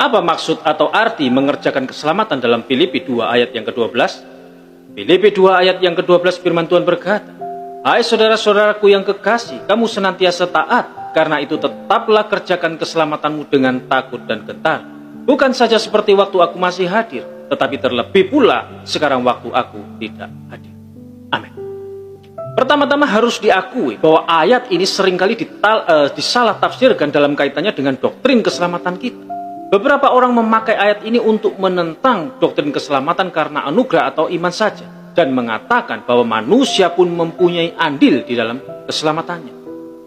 Apa maksud atau arti mengerjakan keselamatan dalam Filipi 2 ayat yang ke-12? Filipi 2 ayat yang ke-12 firman Tuhan berkata, "Hai saudara-saudaraku yang kekasih, kamu senantiasa taat, karena itu tetaplah kerjakan keselamatanmu dengan takut dan gentar. Bukan saja seperti waktu aku masih hadir, tetapi terlebih pula sekarang waktu aku tidak hadir." Amin. Pertama-tama harus diakui bahwa ayat ini seringkali disalah tafsirkan dalam kaitannya dengan doktrin keselamatan kita. Beberapa orang memakai ayat ini untuk menentang doktrin keselamatan karena anugerah atau iman saja, dan mengatakan bahwa manusia pun mempunyai andil di dalam keselamatannya.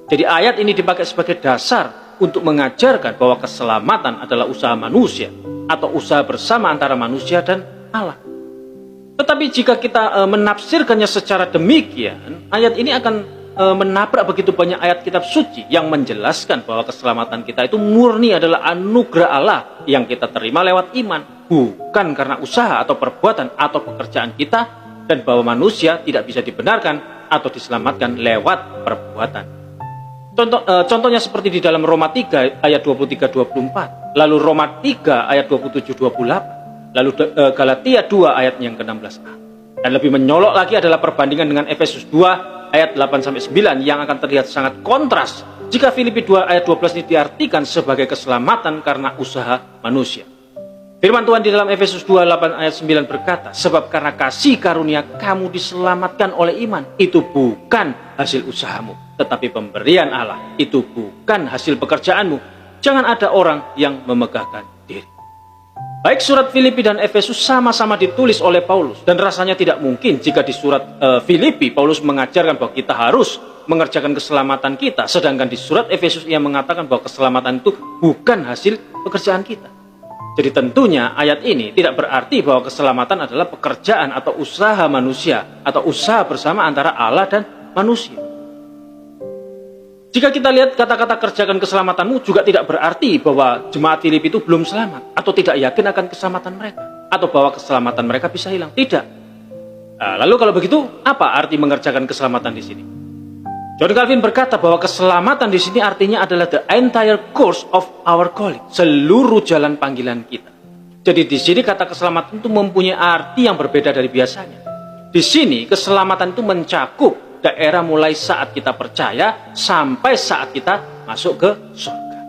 Jadi ayat ini dipakai sebagai dasar untuk mengajarkan bahwa keselamatan adalah usaha manusia atau usaha bersama antara manusia dan Allah. Tetapi jika kita menafsirkannya secara demikian, ayat ini akan menabrak begitu banyak ayat kitab suci yang menjelaskan bahwa keselamatan kita itu murni adalah anugerah Allah yang kita terima lewat iman, bukan karena usaha atau perbuatan atau pekerjaan kita, dan bahwa manusia tidak bisa dibenarkan atau diselamatkan lewat perbuatan. Contohnya seperti di dalam Roma 3 ayat 23-24, lalu Roma 3 ayat 27-28, lalu Galatia 2 ayat yang ke-16a. Dan lebih menyolok lagi adalah perbandingan dengan Efesus 2 ayat 8-9 yang akan terlihat sangat kontras jika Filipi 2 ayat 12 ini diartikan sebagai keselamatan karena usaha manusia. Firman Tuhan di dalam Efesus 2 8 ayat 9 berkata, "Sebab karena kasih karunia kamu diselamatkan oleh iman. Itu bukan hasil usahamu, tetapi pemberian Allah. Itu bukan hasil pekerjaanmu. Jangan ada orang yang memegahkan diri." Baik surat Filipi dan Efesus sama-sama ditulis oleh Paulus, dan rasanya tidak mungkin jika di surat Filipi Paulus mengajarkan bahwa kita harus mengerjakan keselamatan kita, sedangkan di surat Efesus ia mengatakan bahwa keselamatan itu bukan hasil pekerjaan kita. Jadi tentunya ayat ini tidak berarti bahwa keselamatan adalah pekerjaan atau usaha manusia atau usaha bersama antara Allah dan manusia. Jika kita lihat kata-kata kerjakan keselamatanmu juga tidak berarti bahwa jemaat Filipi itu belum selamat atau tidak yakin akan keselamatan mereka atau bahwa keselamatan mereka bisa hilang. Tidak. Lalu kalau begitu, apa arti mengerjakan keselamatan di sini? John Calvin berkata bahwa keselamatan di sini artinya adalah the entire course of our calling, seluruh jalan panggilan kita. Jadi di sini kata keselamatan itu mempunyai arti yang berbeda dari biasanya. Di sini keselamatan itu mencakup daerah mulai saat kita percaya sampai saat kita masuk ke surga.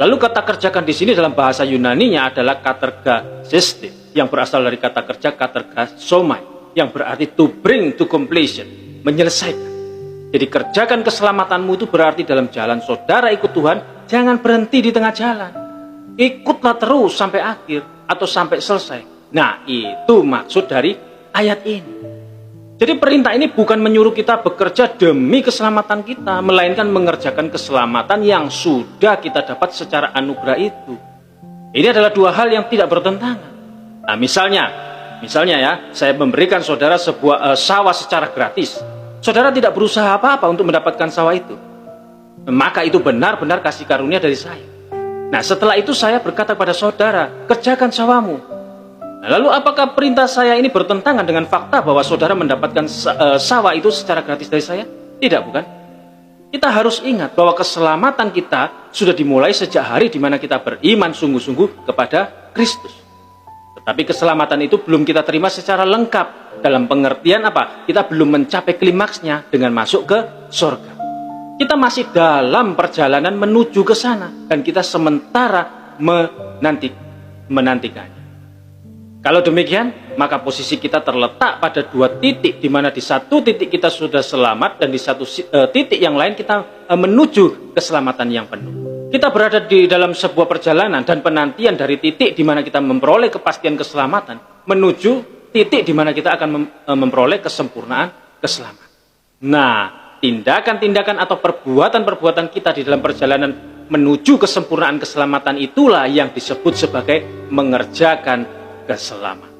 Lalu kata kerjakan di sini dalam bahasa Yunaninya adalah katergasiste, yang berasal dari kata kerja katergasomai, yang berarti to bring to completion, menyelesaikan. Jadi kerjakan keselamatanmu itu berarti dalam jalan saudara ikut Tuhan, jangan berhenti di tengah jalan. Ikutlah terus sampai akhir atau sampai selesai. Nah, itu maksud dari ayat ini. Jadi perintah ini bukan menyuruh kita bekerja demi keselamatan kita, melainkan mengerjakan keselamatan yang sudah kita dapat secara anugerah itu. Ini adalah dua hal yang tidak bertentangan. Nah, misalnya ya, saya memberikan saudara sebuah sawah secara gratis. Saudara tidak berusaha apa-apa untuk mendapatkan sawah itu. Maka itu benar-benar kasih karunia dari saya. Nah, setelah itu saya berkata pada saudara, kerjakan sawahmu. Nah, lalu apakah perintah saya ini bertentangan dengan fakta bahwa saudara mendapatkan sawah itu secara gratis dari saya? Tidak, bukan? Kita harus ingat bahwa keselamatan kita sudah dimulai sejak hari di mana kita beriman sungguh-sungguh kepada Kristus. Tetapi keselamatan itu belum kita terima secara lengkap. Dalam pengertian apa? Kita belum mencapai klimaksnya dengan masuk ke surga. Kita masih dalam perjalanan menuju ke sana, dan kita sementara menantikannya. Kalau demikian, maka posisi kita terletak pada dua titik, di mana di satu titik kita sudah selamat, dan di satu titik yang lain kita menuju keselamatan yang penuh. Kita berada di dalam sebuah perjalanan dan penantian dari titik di mana kita memperoleh kepastian keselamatan menuju titik di mana kita akan memperoleh kesempurnaan keselamatan. Nah, tindakan-tindakan atau perbuatan-perbuatan kita di dalam perjalanan menuju kesempurnaan keselamatan itulah yang disebut sebagai mengerjakan keselamatan.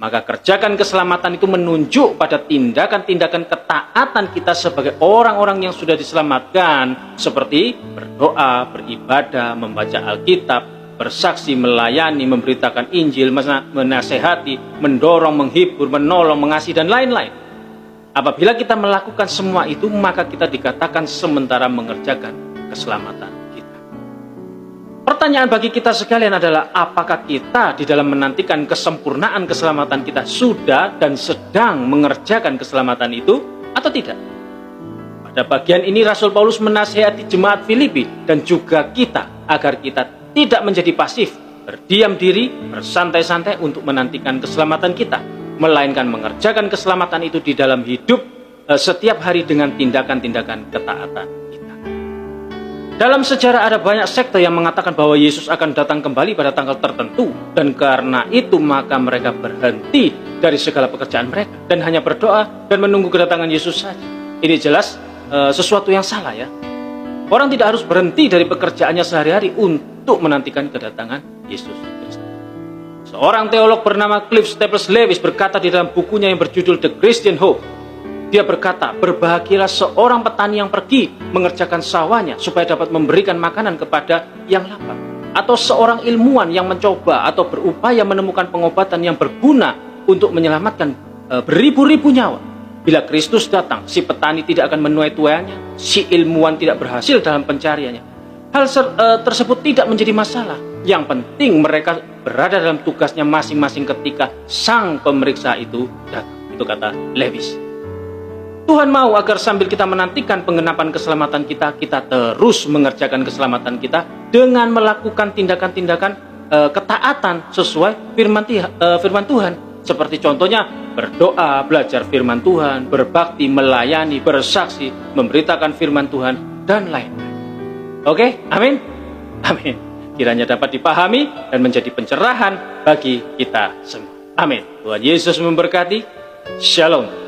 Maka kerjakan keselamatan itu menunjuk pada tindakan-tindakan ketaatan kita sebagai orang-orang yang sudah diselamatkan, seperti berdoa, beribadah, membaca Alkitab, bersaksi, melayani, memberitakan Injil, menasehati, mendorong, menghibur, menolong, mengasihi, dan lain-lain. Apabila kita melakukan semua itu, maka kita dikatakan sementara mengerjakan keselamatan kita. Pertanyaan bagi kita sekalian adalah, apakah kita di dalam menantikan kesempurnaan keselamatan kita sudah dan sedang mengerjakan keselamatan itu atau tidak? Pada bagian ini Rasul Paulus menasihati jemaat Filipi dan juga kita agar kita tidak menjadi pasif, berdiam diri, bersantai-santai untuk menantikan keselamatan kita, melainkan mengerjakan keselamatan itu di dalam hidup setiap hari dengan tindakan-tindakan ketaatan kita. Dalam sejarah ada banyak sekte yang mengatakan bahwa Yesus akan datang kembali pada tanggal tertentu, dan karena itu maka mereka berhenti dari segala pekerjaan mereka dan hanya berdoa dan menunggu kedatangan Yesus saja. Ini jelas sesuatu yang salah ya. Orang tidak harus berhenti dari pekerjaannya sehari-hari untuk menantikan kedatangan Yesus Kristus. Seorang teolog bernama Cliff Staples Lewis berkata di dalam bukunya yang berjudul The Christian Hope. Dia berkata, berbahagialah seorang petani yang pergi mengerjakan sawahnya supaya dapat memberikan makanan kepada yang lapar. Atau seorang ilmuwan yang mencoba atau berupaya menemukan pengobatan yang berguna untuk menyelamatkan beribu-ribu nyawa. Bila Kristus datang, si petani tidak akan menuai tuaiannya, si ilmuwan tidak berhasil dalam pencariannya. Hal tersebut tidak menjadi masalah. Yang penting mereka berada dalam tugasnya masing-masing ketika sang pemeriksa itu datang. Itu kata Lewis. Tuhan mau agar sambil kita menantikan penggenapan keselamatan kita, kita terus mengerjakan keselamatan kita dengan melakukan tindakan-tindakan ketaatan sesuai firman Tuhan. Seperti contohnya berdoa, belajar firman Tuhan, berbakti, melayani, bersaksi, memberitakan firman Tuhan, dan lain-lain. Oke, amin? Amin. Kiranya dapat dipahami dan menjadi pencerahan bagi kita semua. Amin. Tuhan Yesus memberkati. Shalom.